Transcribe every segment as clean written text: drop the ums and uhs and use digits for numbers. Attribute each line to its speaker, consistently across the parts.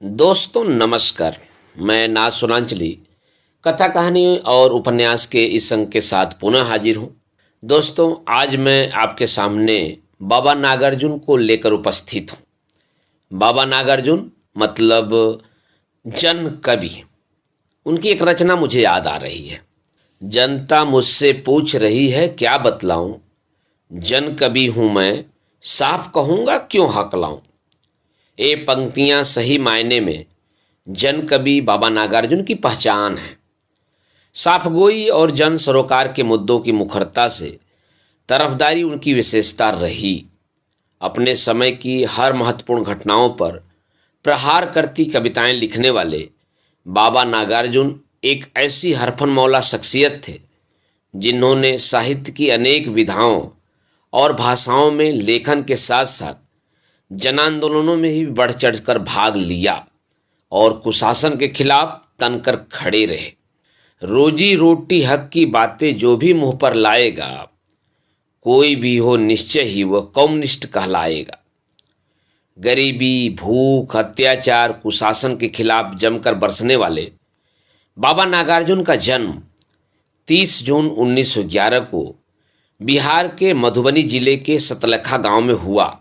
Speaker 1: दोस्तों नमस्कार। मैं नाज सुनांचली कथा कहानी और उपन्यास के इस अंक के साथ पुनः हाजिर हूँ। दोस्तों आज मैं आपके सामने बाबा नागार्जुन को लेकर उपस्थित हूँ। बाबा नागार्जुन मतलब जन कवि। उनकी एक रचना मुझे याद आ रही है। जनता मुझसे पूछ रही है क्या बतलाऊं, जन कवि हूँ मैं, साफ कहूँगा क्यों हकलाऊं। ये पंक्तियां सही मायने में जन कवि बाबा नागार्जुन की पहचान है। साफगोई और जन सरोकार के मुद्दों की मुखरता से तरफदारी उनकी विशेषता रही। अपने समय की हर महत्वपूर्ण घटनाओं पर प्रहार करती कविताएं लिखने वाले बाबा नागार्जुन एक ऐसी हरफन मौला शख्सियत थे जिन्होंने साहित्य की अनेक विधाओं और भाषाओं में लेखन के साथ साथ जन आंदोलनों में ही बढ़ चढ़कर भाग लिया और कुशासन के खिलाफ तनकर खड़े रहे। रोजी रोटी हक की बातें जो भी मुंह पर लाएगा, कोई भी हो निश्चय ही वह कम्युनिस्ट कहलाएगा। गरीबी, भूख, अत्याचार, कुशासन के खिलाफ जमकर बरसने वाले बाबा नागार्जुन का जन्म 30 जून 1911 को बिहार के मधुबनी जिले के सतलखा गांव में हुआ।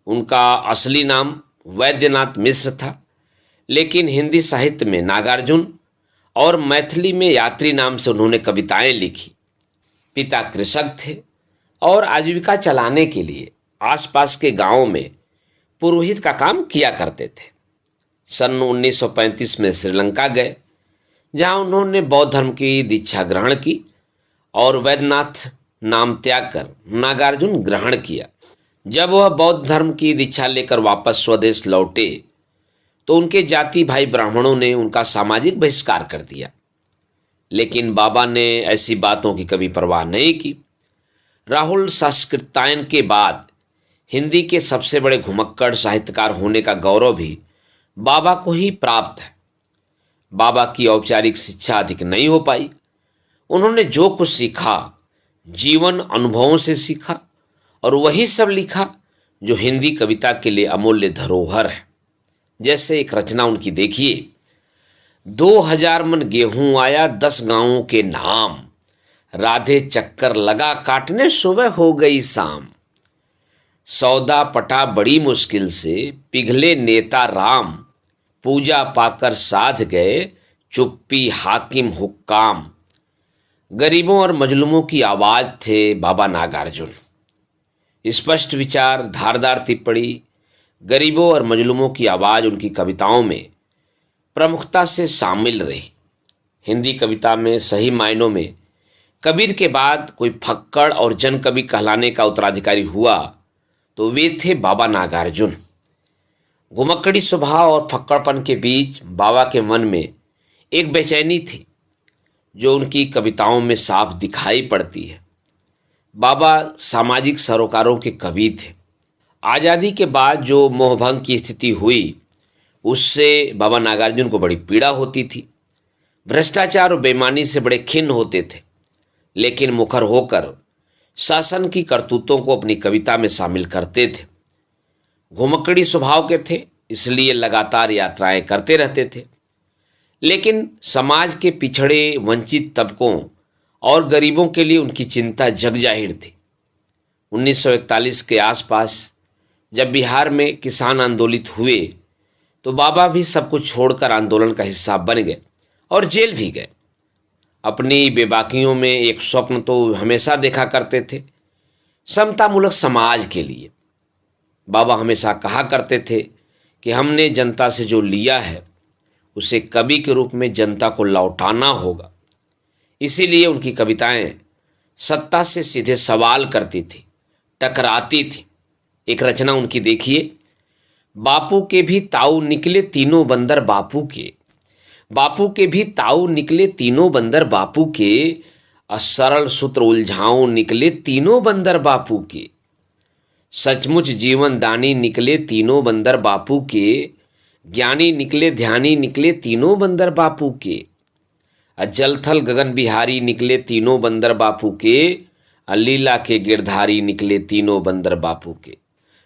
Speaker 1: उनका असली नाम वैद्यनाथ मिश्र था, लेकिन हिंदी साहित्य में नागार्जुन और मैथिली में यात्री नाम से उन्होंने कविताएं लिखी। पिता कृषक थे और आजीविका चलाने के लिए आसपास के गांवों में पुरोहित का काम किया करते थे। सन 1935 में श्रीलंका गए, जहां उन्होंने बौद्ध धर्म की दीक्षा ग्रहण की और वैद्यनाथ नाम त्याग कर नागार्जुन ग्रहण किया। जब वह बौद्ध धर्म की दीक्षा लेकर वापस स्वदेश लौटे तो उनके जाति भाई ब्राह्मणों ने उनका सामाजिक बहिष्कार कर दिया, लेकिन बाबा ने ऐसी बातों की कभी परवाह नहीं की। राहुल संस्कृतायन के बाद हिंदी के सबसे बड़े घुमक्कड़ साहित्यकार होने का गौरव भी बाबा को ही प्राप्त है। बाबा की औपचारिक शिक्षा अधिक नहीं हो पाई। उन्होंने जो कुछ सीखा जीवन अनुभवों से सीखा और वही सब लिखा जो हिंदी कविता के लिए अमूल्य धरोहर है। जैसे एक रचना उनकी देखिए, 2000 मन गेहूं आया 10 गांवों के नाम, राधे चक्कर लगा काटने सुबह हो गई शाम। सौदा पटा बड़ी मुश्किल से पिघले नेता राम, पूजा पाकर साध गए चुप्पी हाकिम हुक्काम। गरीबों और मजलूमों की आवाज थे बाबा नागार्जुन। स्पष्ट विचार, धारदार टिप्पणी, गरीबों और मजलूमों की आवाज़ उनकी कविताओं में प्रमुखता से शामिल रही। हिंदी कविता में सही मायनों में कबीर के बाद कोई फक्कड़ और जन कवि कहलाने का उत्तराधिकारी हुआ तो वे थे बाबा नागार्जुन। घुमक्कड़ी स्वभाव और फक्कड़पन के बीच बाबा के मन में एक बेचैनी थी जो उनकी कविताओं में साफ दिखाई पड़ती है। बाबा सामाजिक सरोकारों के कवि थे। आज़ादी के बाद जो मोहभंग की स्थिति हुई उससे बाबा नागार्जुन को बड़ी पीड़ा होती थी। भ्रष्टाचार और बेईमानी से बड़े खिन्न होते थे, लेकिन मुखर होकर शासन की करतूतों को अपनी कविता में शामिल करते थे। घुमक्कड़ी स्वभाव के थे, इसलिए लगातार यात्राएं करते रहते थे, लेकिन समाज के पिछड़े वंचित तबकों और गरीबों के लिए उनकी चिंता जग जाहिर थी। 1941 के आसपास जब बिहार में किसान आंदोलित हुए तो बाबा भी सब कुछ छोड़कर आंदोलन का हिस्सा बन गए और जेल भी गए। अपनी बेबाकियों में एक स्वप्न तो हमेशा देखा करते थे, समतामूलक समाज के लिए। बाबा हमेशा कहा करते थे कि हमने जनता से जो लिया है उसे कवि के रूप में जनता को लौटाना होगा। इसीलिए उनकी कविताएं सत्ता से सीधे सवाल करती थी, टकराती थी। एक रचना उनकी देखिए, बापू के भी ताऊ निकले तीनों बंदर बापू के, बापू के भी ताऊ निकले तीनों बंदर बापू के, असरल सूत्र उलझाऊं निकले तीनों बंदर बापू के। सचमुच जीवन दानी निकले तीनों बंदर बापू के, ज्ञानी निकले ध्यानी निकले तीनों बंदर बापू के। जल थल गगन बिहारी निकले तीनों बंदर बापू के, लीला के गिरधारी निकले तीनों बंदर बापू के।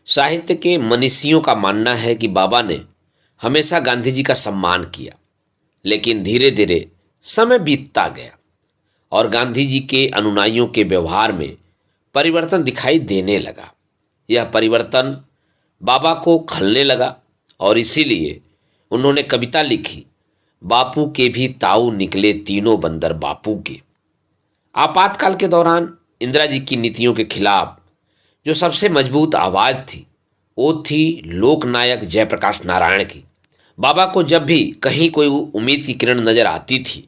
Speaker 1: साहित्य के मनीषियों का मानना है कि बाबा ने हमेशा गांधी जी का सम्मान किया, लेकिन धीरे धीरे समय बीतता गया और गांधी जी के अनुयायियों के व्यवहार में परिवर्तन दिखाई देने लगा। यह परिवर्तन बाबा को खलने लगा और इसीलिए उन्होंने कविता लिखी, बापू के भी ताऊ निकले तीनों बंदर बापू के। आपातकाल के दौरान इंदिरा जी की नीतियों के खिलाफ जो सबसे मजबूत आवाज थी वो थी लोकनायक जयप्रकाश नारायण की। बाबा को जब भी कहीं कोई उम्मीद की किरण नजर आती थी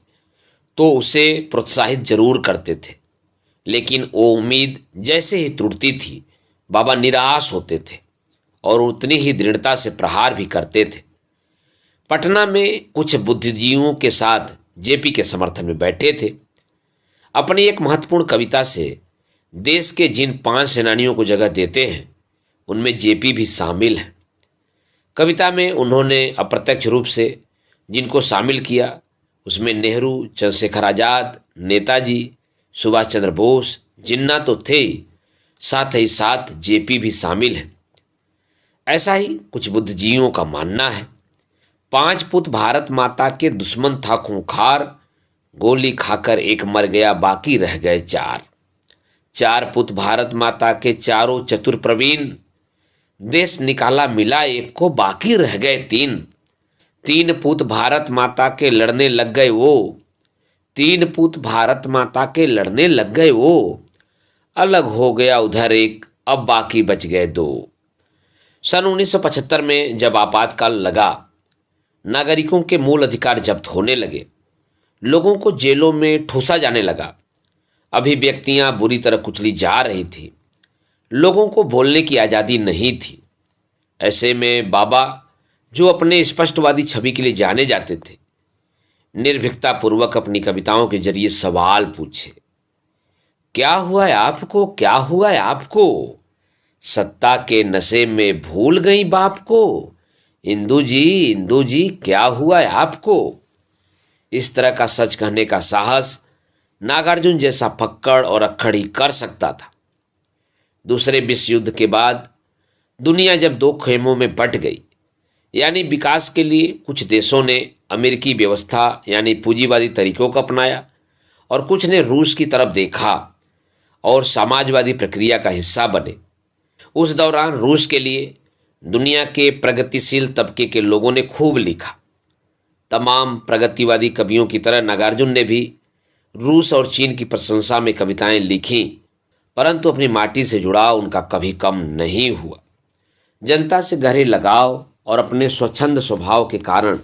Speaker 1: तो उसे प्रोत्साहित जरूर करते थे, लेकिन वो उम्मीद जैसे ही टूटती थी बाबा निराश होते थे और उतनी ही दृढ़ता से प्रहार भी करते थे। पटना में कुछ बुद्धिजीवियों के साथ जेपी के समर्थन में बैठे थे। अपनी एक महत्वपूर्ण कविता से देश के जिन 5 सेनानियों को जगह देते हैं उनमें जेपी भी शामिल है। कविता में उन्होंने अप्रत्यक्ष रूप से जिनको शामिल किया उसमें नेहरू, चंद्रशेखर आजाद, नेताजी, सुभाष चंद्र बोस, जिन्ना तो थे ही, साथ ही साथ जेपी भी शामिल है। ऐसा ही कुछ बुद्धिजीवियों का मानना है। 5 पुत भारत माता के दुश्मन था खूंखार, गोली खाकर एक मर गया बाकी रह गए 4। 4 पुत भारत माता के चारों चतुर प्रवीण, देश निकाला मिला एक को बाकी रह गए 3। 3 पुत भारत माता के लड़ने लग गए वो, 3 पुत भारत माता के लड़ने लग गए वो, अलग हो गया उधर एक, अब बाकी बच गए 2। सन 1975 में जब आपातकाल लगा, नागरिकों के मूल अधिकार जब्त होने लगे, लोगों को जेलों में ठूसा जाने लगा, अभिव्यक्तियां बुरी तरह कुचली जा रही थी, लोगों को बोलने की आज़ादी नहीं थी। ऐसे में बाबा, जो अपने स्पष्टवादी छवि के लिए जाने जाते थे, निर्भीकता पूर्वक अपनी कविताओं के जरिए सवाल पूछे, क्या हुआ है आपको, क्या हुआ है आपको, सत्ता के नशे में भूल गई बाप को, इंदू जी क्या हुआ है आपको। इस तरह का सच कहने का साहस नागार्जुन जैसा फक्कड़ और अक्खड़ ही कर सकता था। दूसरे विश्व युद्ध के बाद दुनिया जब 2 खेमों में बंट गई, यानी विकास के लिए कुछ देशों ने अमेरिकी व्यवस्था यानी पूंजीवादी तरीकों को अपनाया और कुछ ने रूस की तरफ देखा और समाजवादी प्रक्रिया का हिस्सा बने। उस दौरान रूस के लिए दुनिया के प्रगतिशील तबके के लोगों ने खूब लिखा। तमाम प्रगतिवादी कवियों की तरह नागार्जुन ने भी रूस और चीन की प्रशंसा में कविताएं लिखीं, परंतु अपनी माटी से जुड़ाव उनका कभी कम नहीं हुआ। जनता से गहरे लगाव और अपने स्वच्छंद स्वभाव के कारण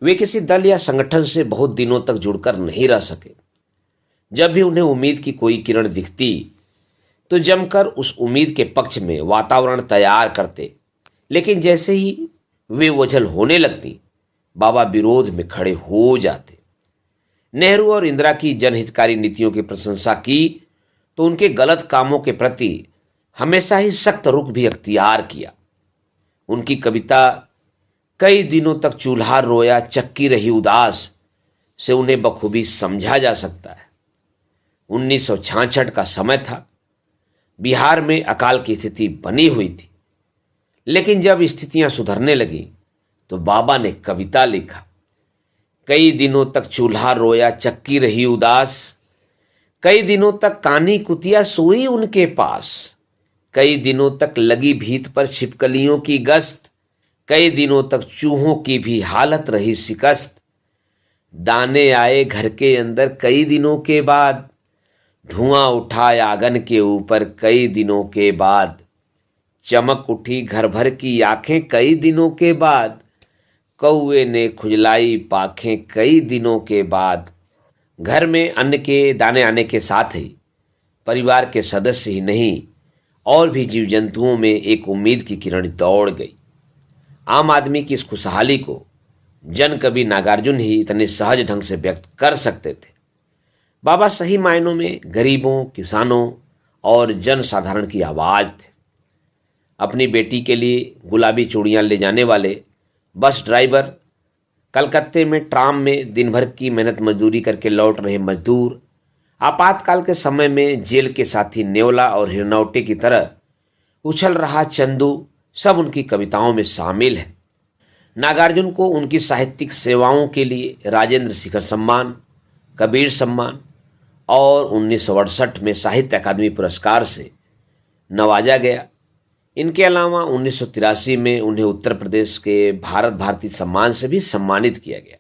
Speaker 1: वे किसी दल या संगठन से बहुत दिनों तक जुड़कर नहीं रह सके। जब भी उन्हें उम्मीद की कोई किरण दिखती तो जमकर उस उम्मीद के पक्ष में वातावरण तैयार करते, लेकिन जैसे ही वे ओझल होने लगती बाबा विरोध में खड़े हो जाते। नेहरू और इंदिरा की जनहितकारी नीतियों की प्रशंसा की तो उनके गलत कामों के प्रति हमेशा ही सख्त रुख भी अख्तियार किया। उनकी कविता कई दिनों तक चूल्हा रोया चक्की रही उदास से उन्हें बखूबी समझा जा सकता है। 1966 का समय था, बिहार में अकाल की स्थिति बनी हुई थी, लेकिन जब स्थितियां सुधरने लगीं तो बाबा ने कविता लिखा, कई दिनों तक चूल्हा रोया चक्की रही उदास, कई दिनों तक कानी कुतिया सोई उनके पास, कई दिनों तक लगी भीत पर छिपकलियों की गश्त, कई दिनों तक चूहों की भी हालत रही शिकस्त, दाने आए घर के अंदर कई दिनों के बाद, धुआं उठा आंगन के ऊपर कई दिनों के बाद, चमक उठी घर भर की आंखें कई दिनों के बाद, कौए ने खुजलाई पाखें कई दिनों के बाद। घर में अन्न के दाने आने के साथ ही परिवार के सदस्य ही नहीं और भी जीव जंतुओं में एक उम्मीद की किरण दौड़ गई। आम आदमी की इस खुशहाली को जन कवि नागार्जुन ही इतने सहज ढंग से व्यक्त कर सकते थे। बाबा सही मायनों में गरीबों, किसानों और जन साधारण की आवाज़ थे। अपनी बेटी के लिए गुलाबी चूड़ियाँ ले जाने वाले बस ड्राइवर, कलकत्ते में ट्राम में दिन भर की मेहनत मजदूरी करके लौट रहे मजदूर, आपातकाल के समय में जेल के साथी नेवला और हिरनौटे की तरह उछल रहा चंदू, सब उनकी कविताओं में शामिल है। नागार्जुन को उनकी साहित्यिक सेवाओं के लिए राजेंद्र शिखर सम्मान, कबीर सम्मान और 1968 में साहित्य अकादमी पुरस्कार से नवाजा गया। इनके अलावा 1983 में उन्हें उत्तर प्रदेश के भारत भारती सम्मान से भी सम्मानित किया गया।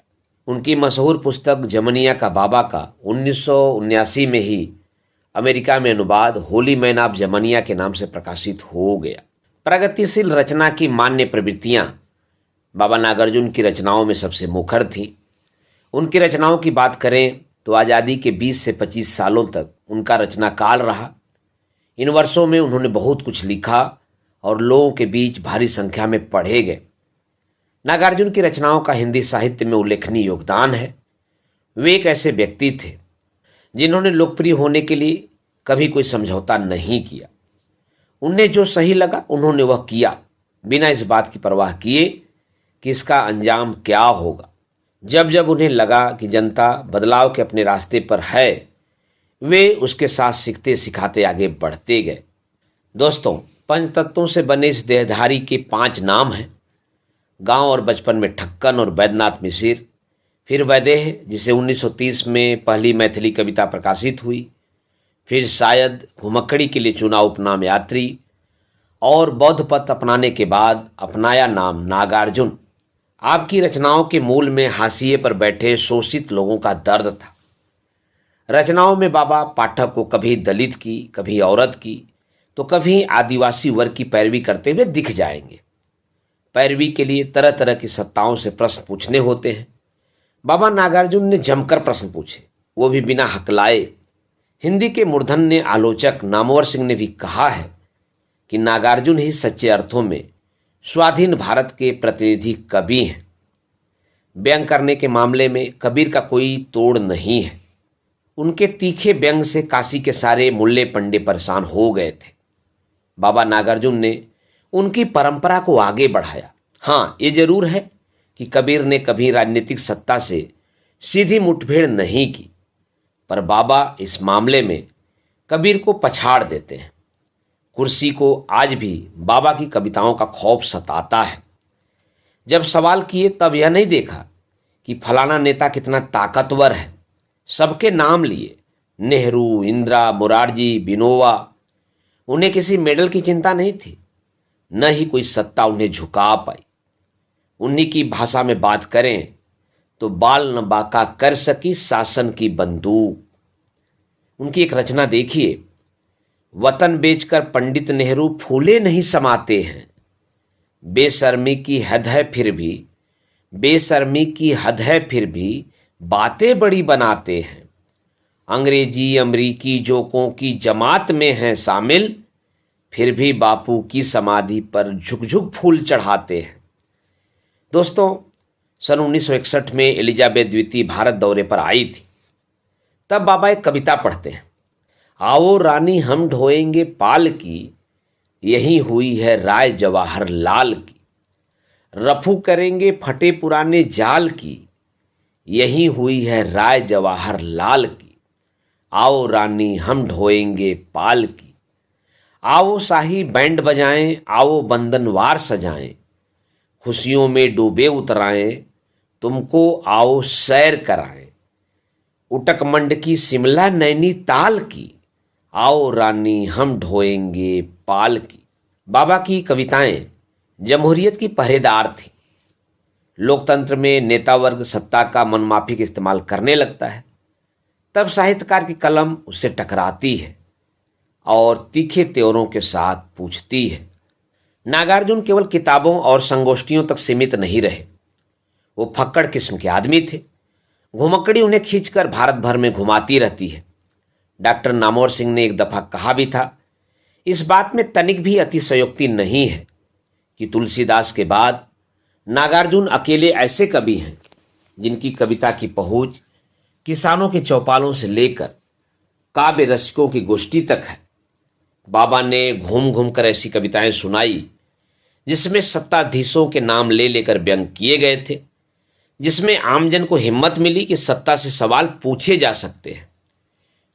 Speaker 1: उनकी मशहूर पुस्तक जमनिया का बाबा का 1979 में ही अमेरिका में अनुवाद होली मैन ऑफ जमनिया के नाम से प्रकाशित हो गया। प्रगतिशील रचना की मान्य प्रवृत्तियां बाबा नागार्जुन की रचनाओं में सबसे मुखर थीं। उनकी रचनाओं की बात करें तो आज़ादी के 20 से 25 सालों तक उनका रचना काल रहा। इन वर्षों में उन्होंने बहुत कुछ लिखा और लोगों के बीच भारी संख्या में पढ़े गए। नागार्जुन की रचनाओं का हिंदी साहित्य में उल्लेखनीय योगदान है। वे एक ऐसे व्यक्ति थे जिन्होंने लोकप्रिय होने के लिए कभी कोई समझौता नहीं किया। उन्हें जो सही लगा उन्होंने वह किया, बिना इस बात की परवाह किए कि इसका अंजाम क्या होगा। जब जब उन्हें लगा कि जनता बदलाव के अपने रास्ते पर है, वे उसके साथ सीखते सिखाते आगे बढ़ते गए। दोस्तों, पंचतत्वों से बने इस देहधारी के 5 नाम हैं। गांव और बचपन में ठक्कन और वैद्यनाथ मिसिर, फिर वैदेह जिसे 1930 में पहली मैथिली कविता प्रकाशित हुई, फिर शायद घुमक्कड़ी के लिए चुना उपनाम यात्री और बौद्ध पथ अपनाने के बाद अपनाया नाम नागार्जुन। आपकी रचनाओं के मूल में हाशिए पर बैठे शोषित लोगों का दर्द था। रचनाओं में बाबा पाठक को कभी दलित की, कभी औरत की, तो कभी आदिवासी वर्ग की पैरवी करते हुए दिख जाएंगे। पैरवी के लिए तरह तरह की सत्ताओं से प्रश्न पूछने होते हैं। बाबा नागार्जुन ने जमकर प्रश्न पूछे, वो भी बिना हकलाए। हिंदी के मूर्धन्य आलोचक नामवर सिंह ने भी कहा है कि नागार्जुन ही सच्चे अर्थों में स्वाधीन भारत के प्रतिनिधि कवि हैं। व्यंग करने के मामले में कबीर का कोई तोड़ नहीं है। उनके तीखे व्यंग से काशी के सारे मुल्ले पंडे परेशान हो गए थे। बाबा नागार्जुन ने उनकी परंपरा को आगे बढ़ाया। हाँ, ये जरूर है कि कबीर ने कभी राजनीतिक सत्ता से सीधी मुठभेड़ नहीं की, पर बाबा इस मामले में कबीर को पछाड़ देते हैं। कुर्सी को आज भी बाबा की कविताओं का खौफ सताता है। जब सवाल किए तब यह नहीं देखा कि फलाना नेता कितना ताकतवर है। सबके नाम लिए, नेहरू, इंदिरा, मुरारजी, विनोबा। उन्हें किसी मेडल की चिंता नहीं थी, न ही कोई सत्ता उन्हें झुका पाई। उन्हीं की भाषा में बात करें तो बाल न बाका कर सकी शासन की बंदूक। उनकी एक रचना देखिए, वतन बेचकर पंडित नेहरू फूले नहीं समाते हैं। बेशर्मी की हद है फिर भी, बेशर्मी की हद है फिर भी बातें बड़ी बनाते हैं। अंग्रेजी अमरीकी जोकों की जमात में हैं शामिल, फिर भी बापू की समाधि पर झुक झुक फूल चढ़ाते हैं। दोस्तों, सन 1961 में एलिजाबेथ द्वितीय भारत दौरे पर आई थी। तब बाबा एक कविता पढ़ते हैं, आओ रानी हम ढोएंगे पाल की, यही हुई है राय जवाहर लाल की। रफू करेंगे फटे पुराने जाल की, यही हुई है राय जवाहर लाल की। आओ रानी हम ढोएंगे पाल की, आओ शाही बैंड बजाएं, आओ बंदनवार सजाएं, खुशियों में डूबे उतराएं, तुमको आओ सैर कराएं। उटक मंड की शिमला नैनीताल की, आओ रानी हम ढोएंगे पाल की। बाबा की कविताएं जमहूरियत की पहरेदार थी। लोकतंत्र में नेता वर्ग सत्ता का मनमाफिक इस्तेमाल करने लगता है, तब साहित्यकार की कलम उससे टकराती है और तीखे त्योरों के साथ पूछती है। नागार्जुन केवल किताबों और संगोष्ठियों तक सीमित नहीं रहे, वो फक्कड़ किस्म के आदमी थे। घुमक्कड़ी उन्हें खींचकर भारत भर में घुमाती रहती है। डॉक्टर नामवर सिंह ने एक दफा कहा भी था, इस बात में तनिक भी अतिशयोक्ति नहीं है कि तुलसीदास के बाद नागार्जुन अकेले ऐसे कवि हैं जिनकी कविता की पहुंच किसानों के चौपालों से लेकर काव्य रसिकों की गोष्ठी तक है। बाबा ने घूम घूम कर ऐसी कविताएं सुनाई जिसमें सत्ताधीशों के नाम ले लेकर व्यंग किए गए थे, जिसमें आमजन को हिम्मत मिली कि सत्ता से सवाल पूछे जा सकते हैं।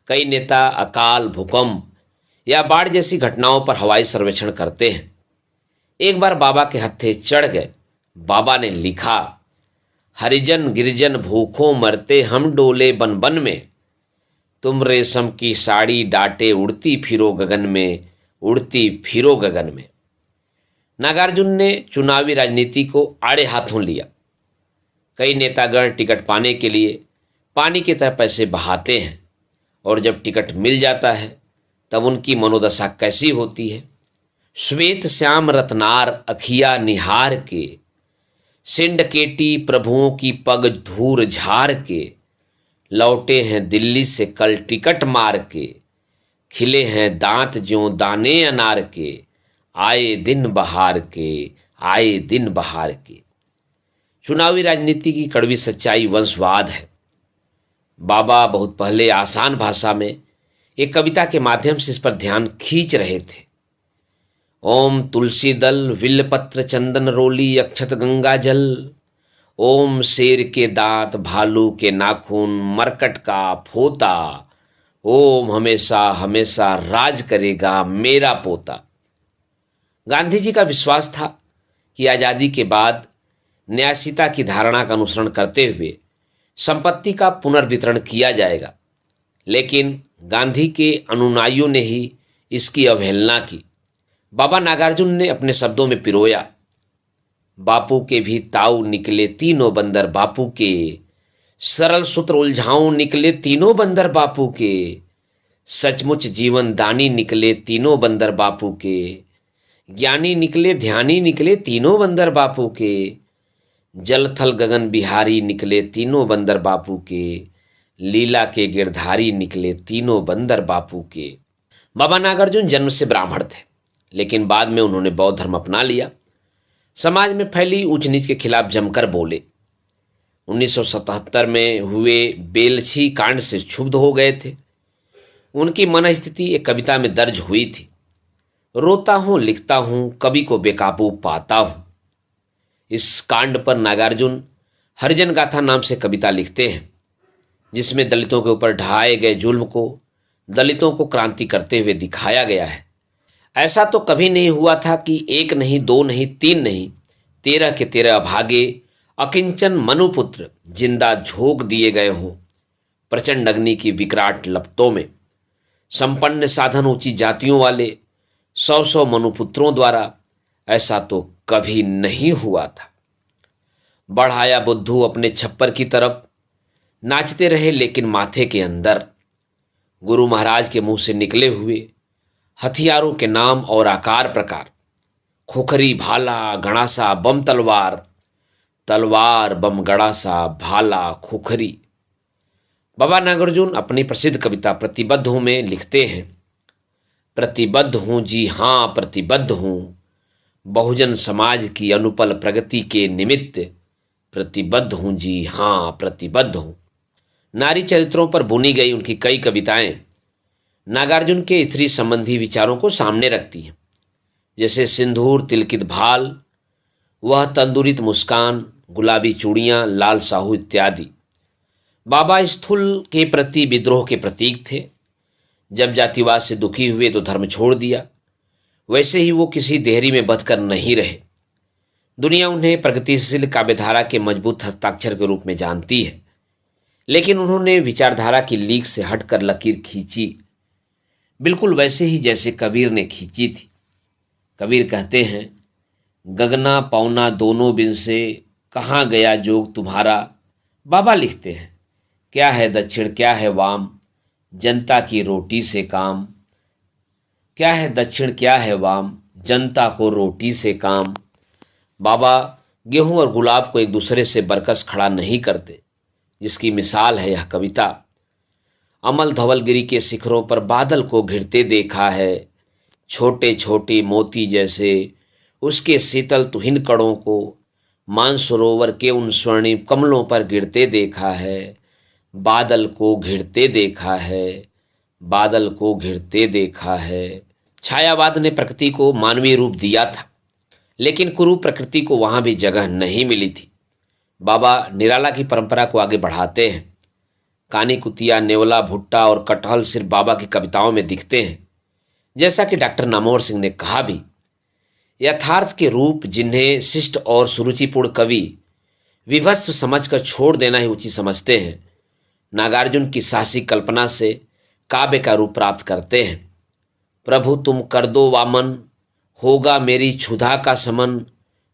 Speaker 1: कई नेता अकाल, भूकंप या बाढ़ जैसी घटनाओं पर हवाई सर्वेक्षण करते हैं। एक बार बाबा के हत्थे चढ़ गए, बाबा ने लिखा, हरिजन गिरिजन भूखों मरते हम डोले बन बन में, तुम रेशम की साड़ी डाटे उड़ती फिरो गगन में, उड़ती फिरो गगन में। नागार्जुन ने चुनावी राजनीति को आड़े हाथों लिया। कई नेतागण टिकट पाने के लिए पानी की तरह पैसे बहाते हैं और जब टिकट मिल जाता है तब उनकी मनोदशा कैसी होती है। श्वेत श्याम रत्नार अखिया निहार के, सिंडकेटी प्रभुओं की पग धूर झार के, लौटे हैं दिल्ली से कल टिकट मार के, खिले हैं दांत ज्यों दाने अनार के, आए दिन बहार के, आए दिन बहार के। चुनावी राजनीति की कड़वी सच्चाई वंशवाद है। बाबा बहुत पहले आसान भाषा में एक कविता के माध्यम से इस पर ध्यान खींच रहे थे। ओम तुलसी दल विल्लपत्र चंदन रोली अक्षत गंगा जल, ओम शेर के दांत भालू के नाखून मरकट का फोता, ओम हमेशा हमेशा राज करेगा मेरा पोता। गांधी जी का विश्वास था कि आज़ादी के बाद न्यायशीता की धारणा का अनुसरण करते हुए संपत्ति का पुनर्वितरण किया जाएगा, लेकिन गांधी के अनुयायियों ने ही इसकी अवहेलना की। बाबा नागार्जुन ने अपने शब्दों में पिरोया, बापू के भी ताऊ निकले तीनों बंदर बापू के, सरल सूत्र उलझाऊं निकले तीनों बंदर बापू के, सचमुच जीवन दानी निकले तीनों बंदर बापू के, ज्ञानी निकले ध्यानी निकले तीनों बंदर बापू के, जल थल गगन बिहारी निकले तीनों बंदर बापू के, लीला के गिरधारी निकले तीनों बंदर बापू के। बाबा नागार्जुन जन्म से ब्राह्मण थे, लेकिन बाद में उन्होंने बौद्ध धर्म अपना लिया। समाज में फैली ऊंच नीच के खिलाफ जमकर बोले। 1977 में हुए बेलछी कांड से क्षुब्ध हो गए थे। उनकी मनस्थिति एक कविता में दर्ज हुई थी, रोता हूँ लिखता हूँ कवि को बेकाबू पाता हूँ। इस कांड पर नागार्जुन हरिजन गाथा नाम से कविता लिखते हैं, जिसमें दलितों के ऊपर ढाए गए जुल्म को, दलितों को क्रांति करते हुए दिखाया गया है। ऐसा तो कभी नहीं हुआ था कि एक नहीं दो नहीं तीन नहीं 13 के 13 अभागे अकिंचन मनुपुत्र जिंदा झोंक दिए गए हों प्रचंड अग्नि की विकराट लपटों में। संपन्न साधन ऊंची जातियों वाले 100 मनुपुत्रों द्वारा ऐसा तो कभी नहीं हुआ था। बढ़ाया बुद्धू अपने छप्पर की तरफ, नाचते रहे लेकिन माथे के अंदर। गुरु महाराज के मुंह से निकले हुए हथियारों के नाम और आकार प्रकार, खुखरी भाला गणासा बम तलवार, तलवार बम गणासा भाला खुखरी। बाबा नागार्जुन अपनी प्रसिद्ध कविता प्रतिबद्ध हूँ में लिखते हैं, प्रतिबद्ध हूँ जी हाँ प्रतिबद्ध हूँ, बहुजन समाज की अनुपल प्रगति के निमित्त प्रतिबद्ध हूँ जी हाँ प्रतिबद्ध हूँ। नारी चरित्रों पर बुनी गई उनकी कई कविताएं नागार्जुन के स्त्री संबंधी विचारों को सामने रखती हैं, जैसे सिंदूर तिलकित भाल, वह तंदुरित मुस्कान, गुलाबी चूड़ियाँ, लाल साहू इत्यादि। बाबा स्थूल के प्रति विद्रोह के प्रतीक थे। जब जातिवाद से दुखी हुए तो धर्म छोड़ दिया, वैसे ही वो किसी देहरी में बंधकर नहीं रहे। दुनिया उन्हें प्रगतिशील काव्यधारा के मजबूत हस्ताक्षर के रूप में जानती है, लेकिन उन्होंने विचारधारा की लीक से हटकर लकीर खींची, बिल्कुल वैसे ही जैसे कबीर ने खींची थी। कबीर कहते हैं, गगना पौना दोनों बिन से कहाँ गया जोग तुम्हारा। बाबा लिखते हैं, क्या है दक्षिण क्या है वाम, जनता की रोटी से काम। क्या है दक्षिण क्या है वाम, जनता को रोटी से काम। बाबा गेहूं और गुलाब को एक दूसरे से बरकस खड़ा नहीं करते, जिसकी मिसाल है यह कविता। अमल धवलगिरी के शिखरों पर बादल को घिरते देखा है, छोटे छोटे मोती जैसे उसके शीतल तुहिन कणों को मानसरोवर के उन स्वर्णिम कमलों पर गिरते देखा है। बादल को घिरते देखा है, बादल को घिरते देखा है। छायावाद ने प्रकृति को मानवीय रूप दिया था, लेकिन कुरूप प्रकृति को वहाँ भी जगह नहीं मिली थी। बाबा निराला की परंपरा को आगे बढ़ाते हैं। कानी कुतिया, नेवला, भुट्टा और कटहल सिर्फ बाबा की कविताओं में दिखते हैं। जैसा कि डॉक्टर नामवर सिंह ने कहा भी, यथार्थ के रूप जिन्हें शिष्ट और सुरुचिपूर्ण कवि विभत्स समझकर छोड़ देना ही उचित समझते हैं, नागार्जुन की साहसी कल्पना से काव्य का रूप प्राप्त करते हैं। प्रभु तुम कर दो वामन, होगा मेरी क्षुधा का समन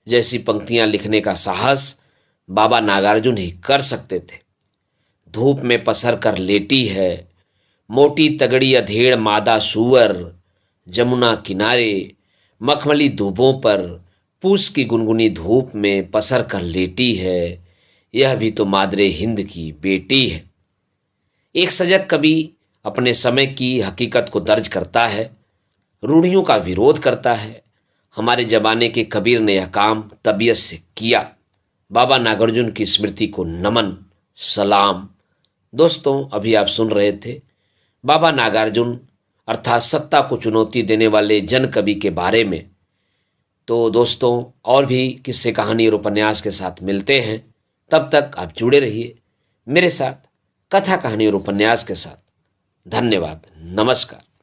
Speaker 1: जैसी पंक्तियां लिखने का साहस बाबा नागार्जुन ही कर सकते थे। धूप में पसर कर लेटी है, मोटी तगड़ी अधेड़ मादा सूअर, जमुना किनारे मखमली दूबों पर पूस की गुनगुनी धूप में पसर कर लेटी है, यह भी तो मादरे हिंद की बेटी है। एक सजग कवि अपने समय की हकीकत को दर्ज करता है, रूढ़ियों का विरोध करता है। हमारे ज़माने के कबीर ने यह काम तबीयत से किया। बाबा नागार्जुन की स्मृति को नमन, सलाम। दोस्तों, अभी आप सुन रहे थे बाबा नागार्जुन अर्थात सत्ता को चुनौती देने वाले जन कवि के बारे में। तो दोस्तों, और भी किस्से, कहानी और उपन्यास के साथ मिलते हैं। तब तक आप जुड़े रहिए मेरे साथ कथा, कहानी और उपन्यास के साथ। धन्यवाद, नमस्कार।